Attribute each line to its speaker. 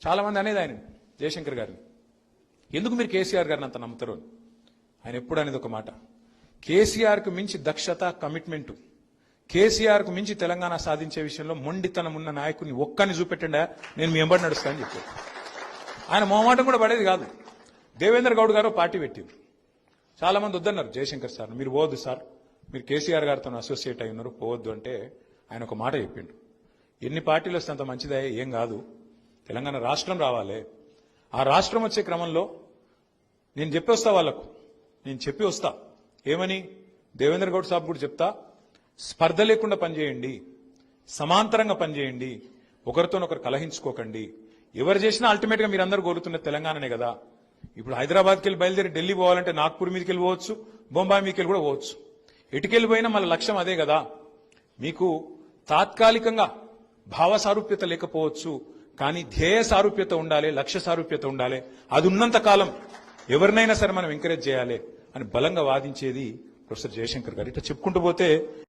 Speaker 1: చాలా మంది అనేది ఆయన జయశంకర్ గారిని ఎందుకు మీరు కేసీఆర్ గారిని అంత నమ్ముతారు అని. ఆయన ఎప్పుడు అనేది ఒక మాట, కేసీఆర్కు మించి దక్షత కమిట్మెంట్, కేసీఆర్కు మించి తెలంగాణ సాధించే విషయంలో మొండితనం ఉన్న నాయకుడిని ఒక్కని చూపెట్టండా నేను మీ ఎంబడి నడుస్తా అని చెప్పారు. ఆయన మొహమాటం కూడా పడేది కాదు. దేవేంద్ర గౌడ్ గారు పార్టీ పెట్టారు, చాలా మంది వద్దన్నారు జయశంకర్ సార్ మీరు పోవద్దు సార్, మీరు కేసీఆర్ గారితో అసోసియేట్ అయి ఉన్నారు పోవద్దు అంటే ఆయన ఒక మాట చెప్పిండు, ఎన్ని పార్టీలు వస్తే అంత మంచిదే, ఏం కాదు, తెలంగాణ రాష్ట్రం రావాలి, ఆ రాష్ట్రం వచ్చే క్రమంలో నేను చెప్పి వస్తా వాళ్ళకు, నేను చెప్పి వస్తా ఏమని, దేవేంద్ర గౌడ్ సాబ్ కూడా చెప్తా, స్పర్ధ లేకుండా పనిచేయండి, సమాంతరంగా పనిచేయండి, ఒకరితోనొకరు కలహించుకోకండి, ఎవరు చేసినా అల్టిమేట్ గా మీరందరూ కోరుతున్న తెలంగాణనే కదా. ఇప్పుడు హైదరాబాద్కి వెళ్ళి బయలుదేరి ఢిల్లీ పోవాలంటే నాగ్పూర్ మీదకి వెళ్ళి పోవచ్చు, బొంబాయి మీదకి వెళ్ళి కూడా పోవచ్చు, ఎటుకెళ్ళిపోయినా మన లక్ష్యం అదే కదా. మీకు తాత్కాలికంగా భావ సారూప్యత లేకపోవచ్చు, కానీ ధ్యేయ సారూప్యత ఉండాలి, లక్ష్య సారూప్యత ఉండాలి. అది ఉన్నంత కాలం ఎవరినైనా సరే మనం ఎంకరేజ్ చేయాలి అని బలంగా వాదించేది ప్రొఫెసర్ జయశంకర్ గారు. ఇట్లా చెప్పుకుంటూ పోతే